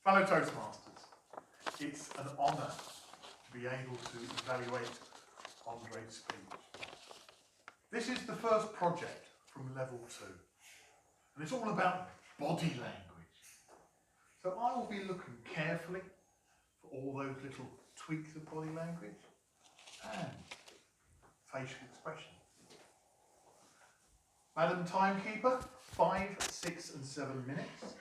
Fellow Toastmasters, it's an honour to be able to evaluate Andre's speech. This is the first project from level 2, and it's all about body language. So I will be looking carefully for all those little tweaks of body language and facial expression. Madam Timekeeper, 5, 6 and 7 minutes.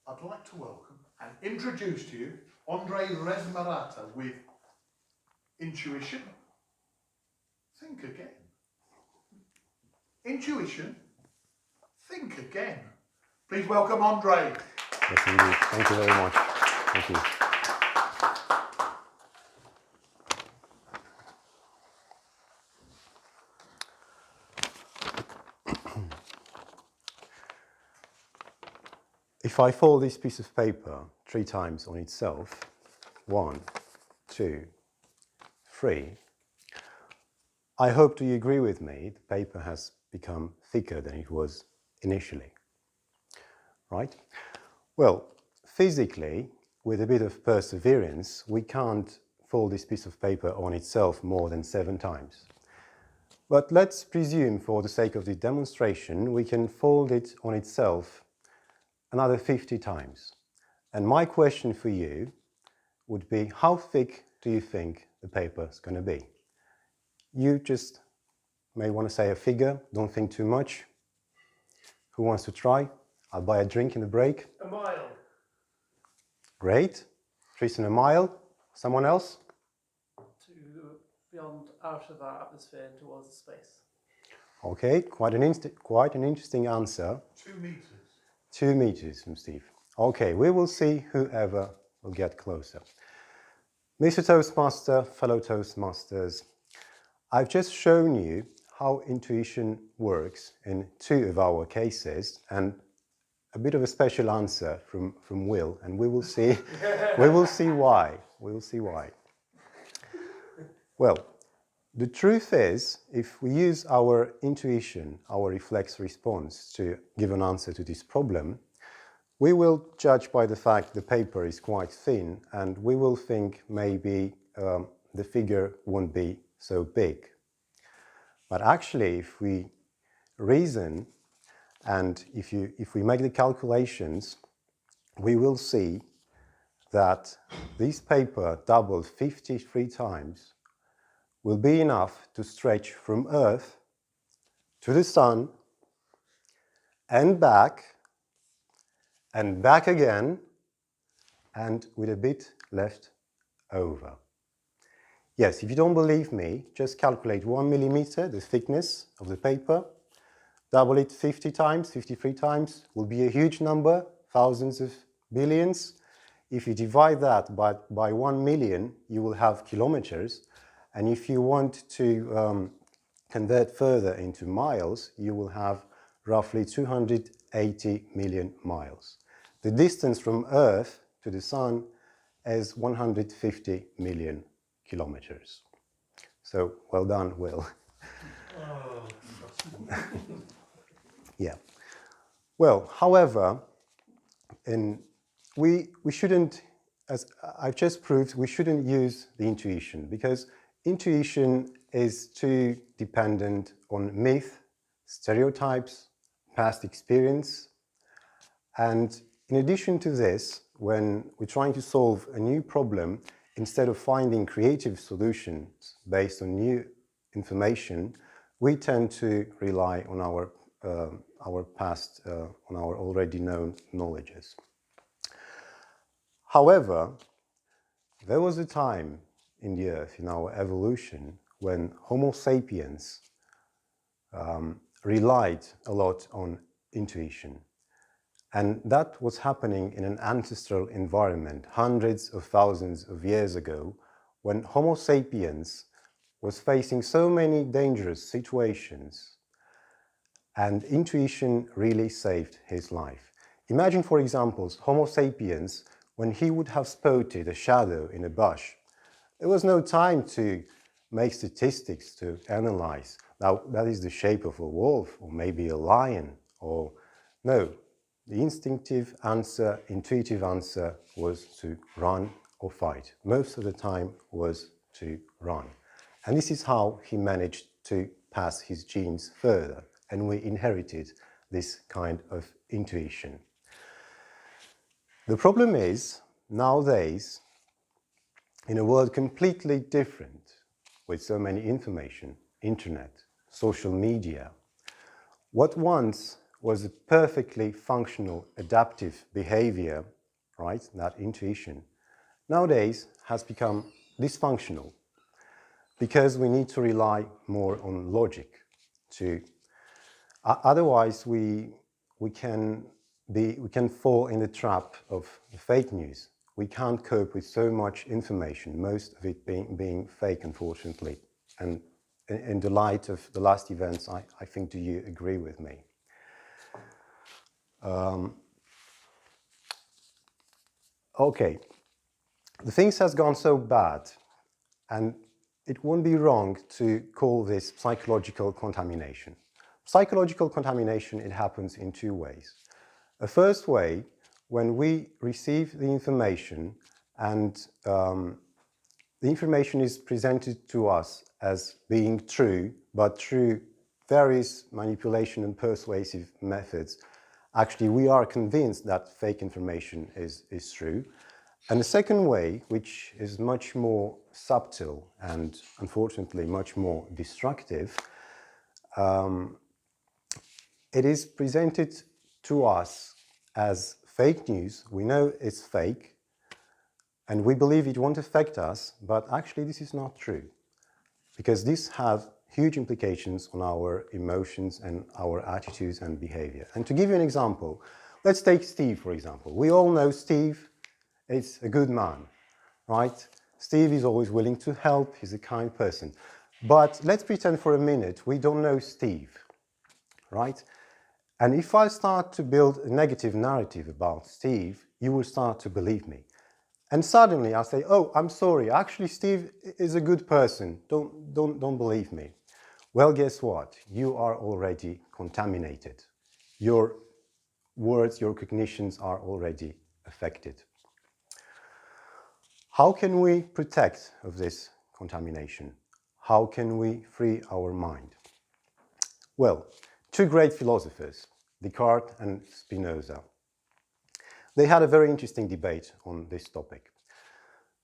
I'd like to welcome and introduce to you Andre Resmerata with Intuition. Think again. Intuition. Think again. Please welcome Andre. Yes, indeed. Thank you very much. Thank you. If I fold this piece of paper 3 times on itself, 1, 2, 3, I hope you agree with me, the paper has become thicker than it was initially, right? Well, physically, with a bit of perseverance, we can't fold this piece of paper on itself more than 7 times. But let's presume, for the sake of the demonstration, we can fold it on itself another 50 times. And my question for you would be, how thick do you think the paper is going to be? You just may want to say a figure, don't think too much. Who wants to try? I'll buy a drink in the break. A mile. Great. Tristan, a mile. Someone else? To beyond out of our atmosphere and towards the space. Okay, quite an interesting answer. 2 meters. 2 meters from Steve. Okay, we will see whoever will get closer. Mr. Toastmaster, fellow Toastmasters, I've just shown you how intuition works in 2 of our cases, and a bit of a special answer from Will, and we will see why. We will see why. Well, the truth is, if we use our intuition, our reflex response to give an answer to this problem, we will judge by the fact the paper is quite thin, and we will think maybe the figure won't be so big. But actually, if we reason and if we make the calculations, we will see that this paper doubled 53 times will be enough to stretch from Earth to the Sun and back again, and with a bit left over. Yes, if you don't believe me, just calculate 1 millimeter, the thickness of the paper, double it 50 times, 53 times, will be a huge number, thousands of billions. If you divide that by 1 million, you will have kilometers. And if you want to convert further into miles, you will have roughly 280 million miles. The distance from Earth to the Sun is 150 million kilometers. So, well done, Will. Oh, Yeah. Well, however, we shouldn't, as I've just proved, we shouldn't use the intuition, because intuition is too dependent on myth, stereotypes, past experience. And in addition to this, when we're trying to solve a new problem, instead of finding creative solutions based on new information, we tend to rely on our past, on our already known knowledges. However, there was a time in the Earth, in our evolution, when Homo sapiens relied a lot on intuition. And that was happening in an ancestral environment hundreds of thousands of years ago, when Homo sapiens was facing so many dangerous situations, and intuition really saved his life. Imagine, for example, Homo sapiens, when he would have spotted a shadow in a bush. There was no time to make statistics to analyze. Now, that is the shape of a wolf, or maybe a lion, or no. the instinctive answer, intuitive answer was to run or fight. Most of the time was to run. And this is how he managed to pass his genes further. And we inherited this kind of intuition. The problem is, nowadays, in a world completely different, with so many information, internet, social media, what once was a perfectly functional adaptive behavior, right, that intuition, nowadays has become dysfunctional because we need to rely more on logic to otherwise we can fall in the trap of fake news. We can't cope with so much information, most of it being fake, unfortunately. And in the light of the last events, I think, do you agree with me? Okay, the things has gone so bad, and it won't be wrong to call this psychological contamination. Psychological contamination, it happens in two ways. A first way, when we receive the information and the information is presented to us as being true, but through various manipulation and persuasive methods, actually we are convinced that fake information is true. And the second way, which is much more subtle and unfortunately much more destructive, it is presented to us as fake news. We know it's fake and we believe it won't affect us, but actually this is not true because this has huge implications on our emotions and our attitudes and behavior. And to give you an example, let's take Steve, for example. We all know Steve is a good man, right? Steve is always willing to help, he's a kind person. But let's pretend for a minute we don't know Steve, right? And if I start to build a negative narrative about Steve, you will start to believe me. And suddenly I say, oh, I'm sorry, actually Steve is a good person, don't believe me. Well, guess what? You are already contaminated. Your words, your cognitions are already affected. How can we protect of this contamination? How can we free our mind? Well, two great philosophers, Descartes and Spinoza. They had a very interesting debate on this topic.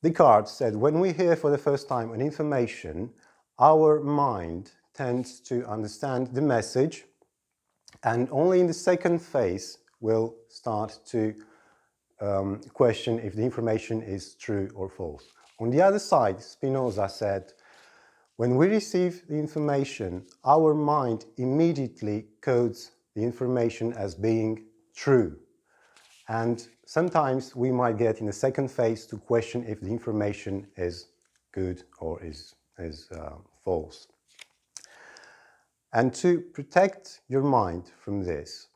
Descartes said, when we hear for the first time an information, our mind tends to understand the message, and only in the second phase will start to question if the information is true or false. On the other side, Spinoza said, when we receive the information, our mind immediately codes the information as being true. And sometimes we might get in the second phase to question if the information is good or is false. And to protect your mind from this,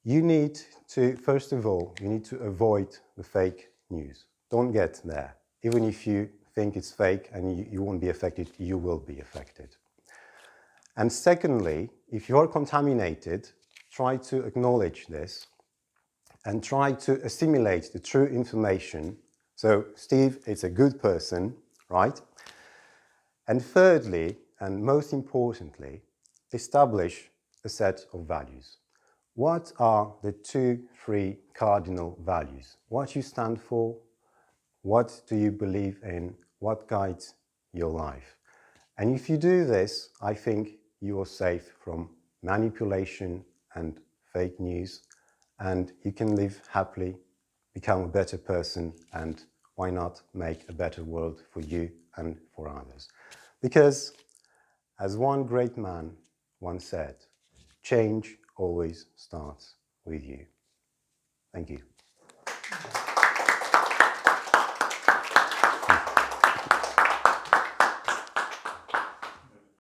you need to, first of all, you need to avoid the fake news. Don't get there. Even if you think it's fake and you won't be affected, you will be affected. And secondly, if you're contaminated, try to acknowledge this and try to assimilate the true information. So Steve is a good person, right? And thirdly, and most importantly, establish a set of values. What are the 2-3 cardinal values? What you stand for, what do you believe in, what guides your life? And if you do this, I think you are safe from manipulation and fake news, and you can live happily, become a better person, and why not make a better world for you and for others? Because, as one great man once said, change always starts with you. Thank you.